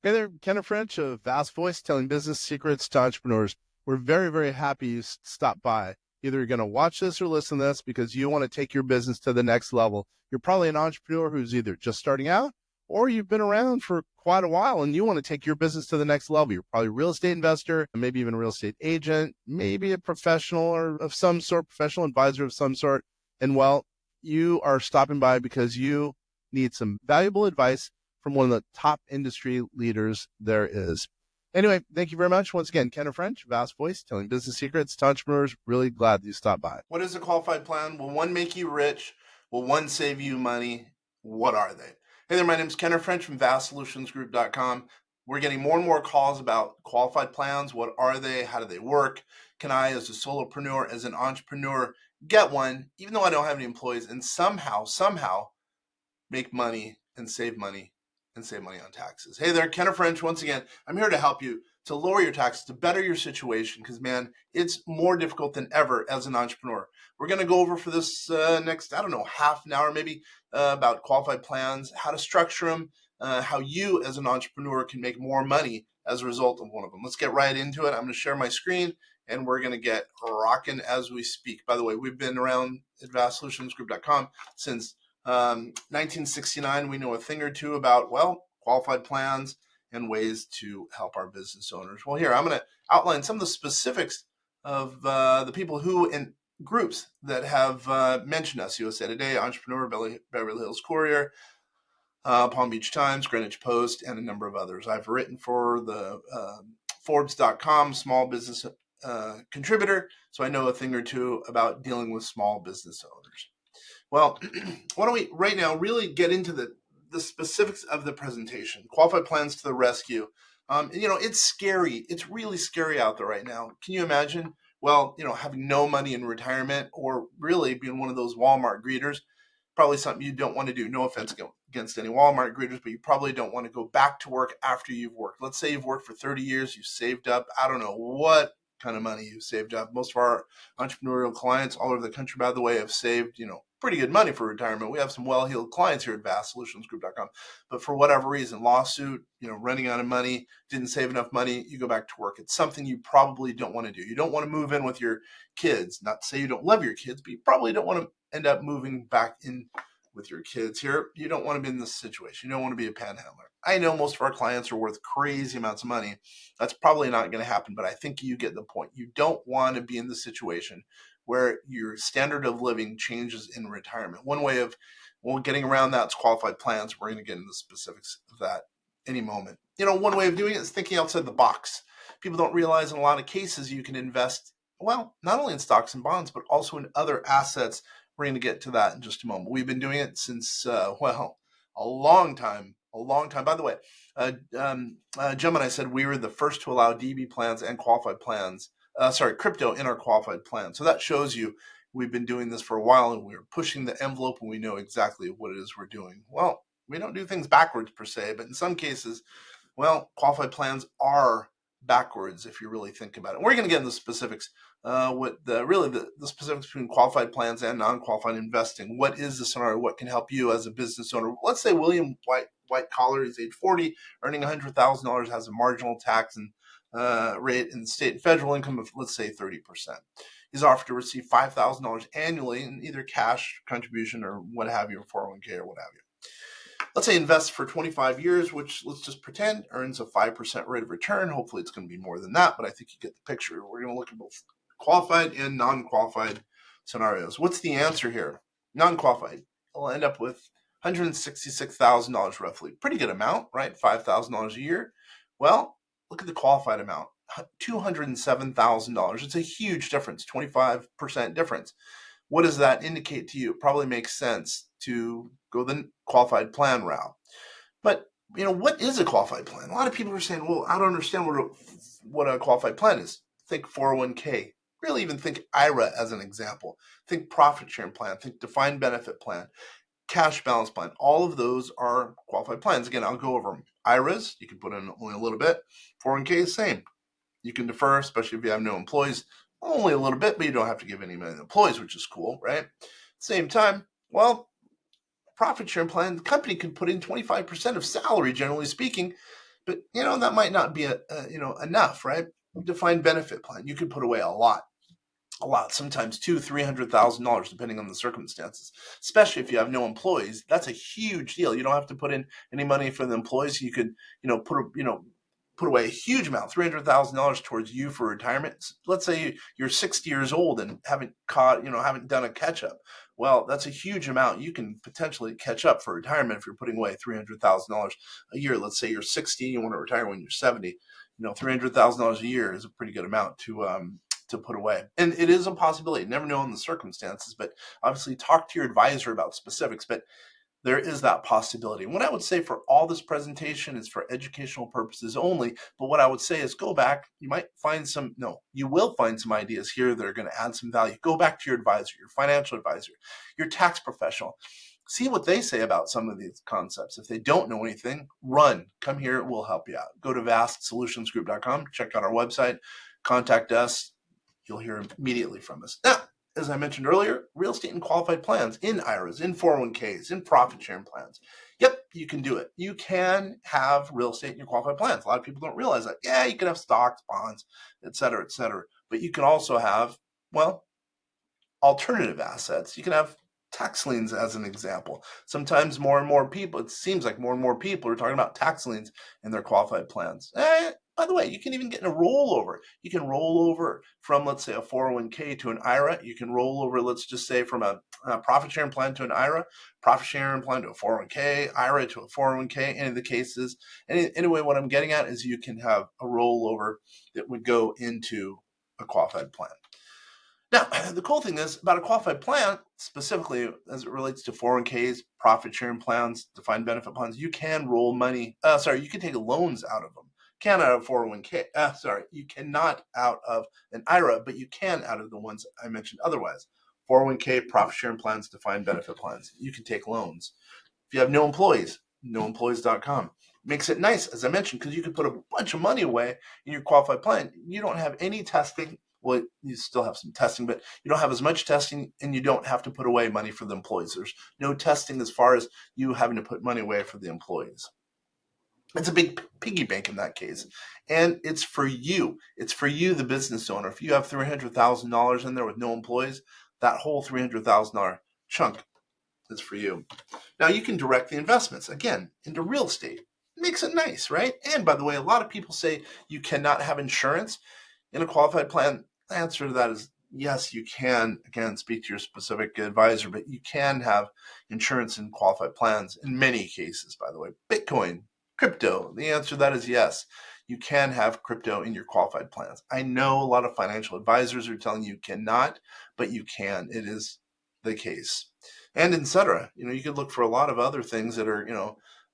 Hey there, Kenneth French of Vast Voice, telling business secrets to entrepreneurs. We're very, very happy you stopped by. Either you're going to watch this or listen to this because you want to take your business to the next level. You're probably an entrepreneur who's either just starting out or you've been around for quite a while and you want to take your business to the next level. You're probably a real estate investor, maybe even a real estate agent, maybe a professional or of some sort, professional advisor of some sort. And well, you are stopping by because you need some valuable advice from one of the top industry leaders there is. Anyway, thank you very much. Once again, Kenneth French, Vast Voice, telling business secrets to entrepreneurs. Really glad you stopped by. What is a qualified plan? Will one make you rich? Will one save you money? What are they? Hey there, my name is Kenneth French from vastsolutionsgroup.com. We're getting more and more calls about qualified plans. What are they? How do they work? Can I, as a solopreneur, as an entrepreneur, get one, even though I don't have any employees, and somehow make money and save money on taxes? Hey there, Kenneth French. Once again, I'm here to help you to lower your taxes, to better your situation, because man, it's more difficult than ever as an entrepreneur. We're going to go over for this next, half an hour, maybe about qualified plans, how to structure them, how you as an entrepreneur can make more money as a result of one of them. Let's get right into it. I'm going to share my screen and we're going to get rocking as we speak. By the way, we've been around at vastsolutionsgroup.com since 1969. We know a thing or two about, qualified plans and ways to help our business owners. Well, here, I'm going to outline some of the specifics of the people who and groups that have mentioned us: USA Today, Entrepreneur, Beverly Hills Courier, Palm Beach Times, Greenwich Post, and a number of others. I've written for the Forbes.com small business contributor, so I know a thing or two about dealing with small business owners. Well, why don't we right now really get into the specifics of the presentation? Qualified plans to the rescue. It's scary. It's really scary out there right now. Can you imagine? Well, having no money in retirement or really being one of those Walmart greeters, probably something you don't want to do. No offense against any Walmart greeters, but you probably don't want to go back to work after you've worked. Let's say you've worked for 30 years, you've saved up, I don't know what kind of money you've saved up. Most of our entrepreneurial clients all over the country, by the way, have saved, pretty good money for retirement. We have some well-heeled clients here at vastsolutionsgroup.com, but for whatever reason, lawsuit, running out of money, didn't save enough money, you go back to work. It's something you probably don't want to do. You don't want to move in with your kids. Not to say you don't love your kids, but you probably don't want to end up moving back in with your kids here. You don't want to be in this situation. You don't want to be a panhandler. I know most of our clients are worth crazy amounts of money. That's probably not going to happen, but I think you get the point. You don't want to be in the situation where your standard of living changes in retirement. One way of getting around that is qualified plans. We're going to get into the specifics of that any moment. One way of doing it is thinking outside the box. People don't realize in a lot of cases you can invest, not only in stocks and bonds, but also in other assets. We're going to get to that in just a moment. We've been doing it since, a long time. A long time. By the way, Jim and I said we were the first to allow DB plans and qualified plans, crypto in our qualified plan. So that shows you we've been doing this for a while and we're pushing the envelope and we know exactly what it is we're doing. Well, we don't do things backwards per se, but in some cases, qualified plans are backwards if you really think about it. We're going to get into the specifics, the specifics between qualified plans and non-qualified investing. What is the scenario? What can help you as a business owner? Let's say William White collar, he's age 40, earning $100,000, has a marginal tax and rate in state and federal income of, let's say, 30%. He's offered to receive $5,000 annually in either cash contribution or what have you, 401k or what have you. Let's say invest for 25 years, which let's just pretend earns a 5% rate of return. Hopefully it's going to be more than that, but I think you get the picture. We're going to look at both qualified and non-qualified scenarios. What's the answer here? Non-qualified, we'll end up with $166,000 roughly. Pretty good amount, right? $5,000 a year. Well, look at the qualified amount, $207,000. It's a huge difference, 25% difference. What does that indicate to you? It probably makes sense to go the qualified plan route. But, what is a qualified plan? A lot of people are saying, well, I don't understand what a qualified plan is. Think 401k. Really even think IRA as an example. Think profit sharing plan. Think defined benefit plan. Cash balance plan. All of those are qualified plans. Again, I'll go over them. IRAs, you can put in only a little bit. 401k, same. You can defer, especially if you have no employees. Only a little bit, but you don't have to give any money to employees, which is cool, right? Same time, profit sharing plan, the company can put in 25% of salary, generally speaking, But that might not be enough, right? Defined benefit plan. You could put away a lot, sometimes $200,000-$300,000, depending on the circumstances. Especially if you have no employees, that's a huge deal. You don't have to put in any money for the employees. You could, put away a huge amount, $300,000 towards you for retirement. Let's say you're 60 years old and haven't done a catch up. Well, that's a huge amount. You can potentially catch up for retirement if you're putting away $300,000 a year. Let's say you're 60, you want to retire when you're 70. $300,000 a year is a pretty good amount to put away. And it is a possibility. Never know in the circumstances, but obviously talk to your advisor about specifics. But there is that possibility. And what I would say for all this presentation is for educational purposes only. But what I would say is go back. You will find some ideas here that are going to add some value. Go back to your advisor, your financial advisor, your tax professional. See what they say about some of these concepts. If they don't know anything, come here. We'll help you out. Go to vastsolutionsgroup.com, check out our website, contact us. You'll hear immediately from us. Now, as I mentioned earlier, real estate and qualified plans in IRAs, in 401ks, in profit sharing plans. Yep, you can do it. You can have real estate in your qualified plans. A lot of people don't realize that. Yeah, you can have stocks, bonds, et cetera, et cetera. But you can also have, alternative assets. You can have tax liens as an example. Sometimes more and more people, it seems like more and more people are talking about tax liens in their qualified plans. By the way, you can even get in a rollover. You can roll over from, let's say, a 401k to an IRA. You can roll over, let's just say, from a profit sharing plan to an IRA, profit sharing plan to a 401k, IRA to a 401k, any of the cases. Anyway, what I'm getting at is you can have a rollover that would go into a qualified plan. Now, the cool thing is about a qualified plan, specifically as it relates to 401ks, profit sharing plans, defined benefit plans, you can roll money. You can take loans out of them. Can out of 401k. You cannot out of an IRA, but you can out of the ones I mentioned otherwise. 401k, profit sharing plans, defined benefit plans. You can take loans. If you have no employees, noemployees.com. Makes it nice, as I mentioned, because you can put a bunch of money away in your qualified plan. You don't have any testing. Well, you still have some testing, but you don't have as much testing, and you don't have to put away money for the employees. There's no testing as far as you having to put money away for the employees. It's a big piggy bank in that case. And it's for you. It's for you, the business owner. If you have $300,000 in there with no employees, that whole $300,000 chunk is for you. Now you can direct the investments, again, into real estate. It makes it nice, right? And by the way, a lot of people say you cannot have insurance in a qualified plan. The answer to that is yes, you can. Again, speak to your specific advisor, but you can have insurance in qualified plans in many cases, by the way. Bitcoin, crypto, the answer to that is yes. You can have crypto in your qualified plans. I know a lot of financial advisors are telling you cannot, but you can. It is the case. And etc. You could look for a lot of other things that are,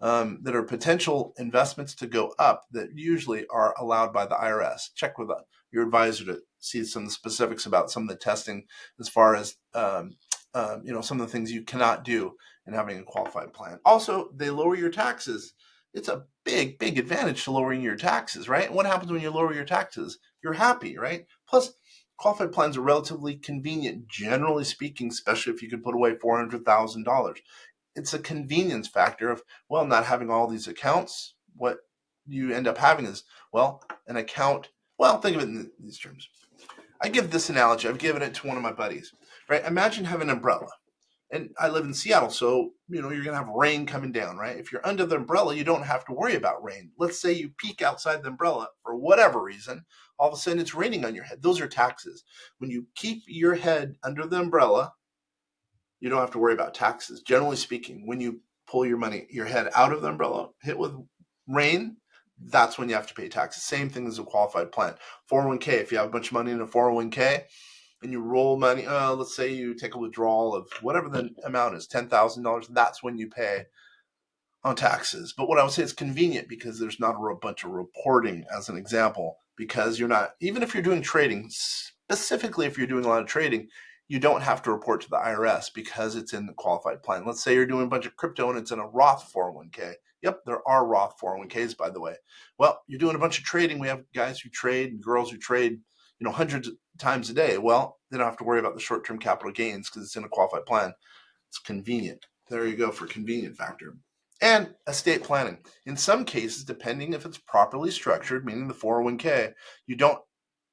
that are potential investments to go up that usually are allowed by the IRS. Check with your advisor to see some of the specifics about some of the testing as far as, some of the things you cannot do in having a qualified plan. Also, they lower your taxes. It's a big, big advantage to lowering your taxes, right? And what happens when you lower your taxes? You're happy, right? Plus, qualified plans are relatively convenient, generally speaking, especially if you can put away $400,000. It's a convenience factor of, not having all these accounts. What you end up having is, an account. Think of it in these terms. I give this analogy. I've given it to one of my buddies, right? Imagine having an umbrella. And I live in Seattle, so you're going to have rain coming down, right? If you're under the umbrella, you don't have to worry about rain. Let's say you peek outside the umbrella for whatever reason, all of a sudden it's raining on your head. Those are taxes. When you keep your head under the umbrella, you don't have to worry about taxes. Generally speaking, when you pull your head out of the umbrella, hit with rain, that's when you have to pay taxes. Same thing as a qualified plan. 401k, if you have a bunch of money in a 401k, and you roll money, let's say you take a withdrawal of whatever the amount is, $10,000, that's when you pay on taxes. But what I would say is convenient because there's not a bunch of reporting, as an example, because you're not, even if you're doing trading, specifically if you're doing a lot of trading, you don't have to report to the IRS because it's in the qualified plan. Let's say you're doing a bunch of crypto and it's in a Roth 401k. Yep, there are Roth 401ks, by the way. Well, you're doing a bunch of trading. We have guys who trade and girls who trade, hundreds of times a day. Well, they don't have to worry about the short-term capital gains because it's in a qualified plan. It's convenient. There you go for convenient factor. and estate planning. In some cases, depending if it's properly structured, meaning the 401k, you don't,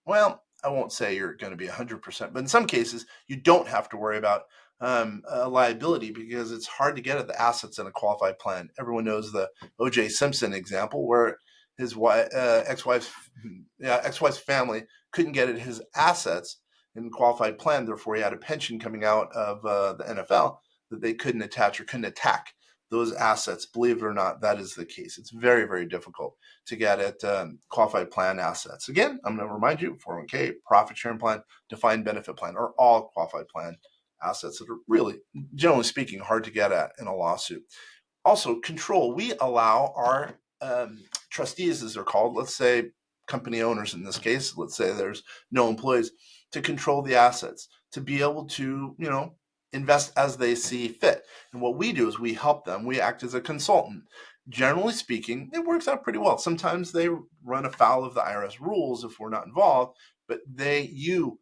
well, I won't say you're going to be 100%, but in some cases, you don't have to worry about a liability because it's hard to get at the assets in a qualified plan. Everyone knows the O.J. Simpson example where his ex-wife's family couldn't get at his assets in a qualified plan. Therefore, he had a pension coming out of the NFL that they couldn't attach or couldn't attack those assets. Believe it or not, that is the case. It's very, very difficult to get at qualified plan assets. Again, I'm going to remind you, 401k, profit sharing plan, defined benefit plan are all qualified plan assets that are really, generally speaking, hard to get at in a lawsuit. Also, control. We allow our trustees, as they're called, let's say company owners in this case, let's say there's no employees, to control the assets, to be able to, invest as they see fit. And what we do is we help them. We act as a consultant. Generally speaking, it works out pretty well. Sometimes they run afoul of the IRS rules if we're not involved, but you,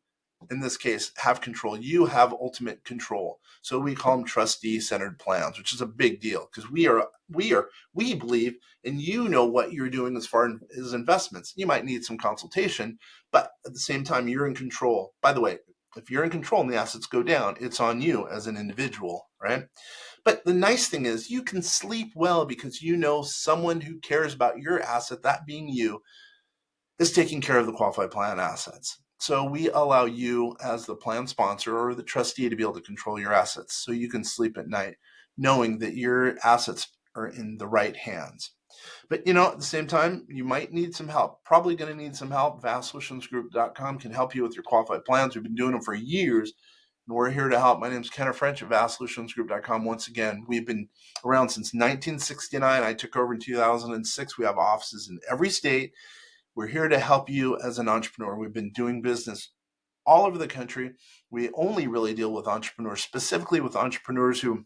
in this case, have control. You have ultimate control. So we call them trustee-centered plans, which is a big deal because we believe, and you know what you're doing as far as investments. You might need some consultation, but at the same time, you're in control. By the way, if you're in control and the assets go down, it's on you as an individual, right? But the nice thing is you can sleep well because you know someone who cares about your asset, that being you, is taking care of the qualified plan assets. So we allow you as the plan sponsor or the trustee to be able to control your assets so you can sleep at night knowing that your assets are in the right hands. But at the same time, you might need some help. Probably going to need some help. VastSolutionsGroup.com can help you with your qualified plans. We've been doing them for years, and we're here to help. My name is Kenneth French at VastSolutionsGroup.com. Once again, we've been around since 1969. I took over in 2006. We have offices in every state. We're here to help you as an entrepreneur. We've been doing business all over the country. We only really deal with entrepreneurs, specifically with entrepreneurs who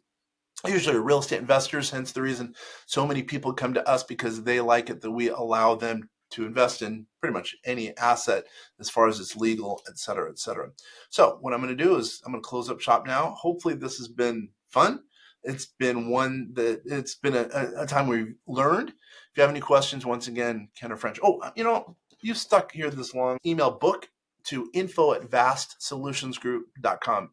usually are real estate investors, hence the reason so many people come to us because they like it that we allow them to invest in pretty much any asset as far as it's legal, et cetera, et cetera. So what I'm going to do is I'm going to close up shop now. Hopefully this has been fun. It's been a time we've learned. If you have any questions, once again, Ken or French. Oh, you stuck here this long. Email book to info@vastsolutionsgroup.com.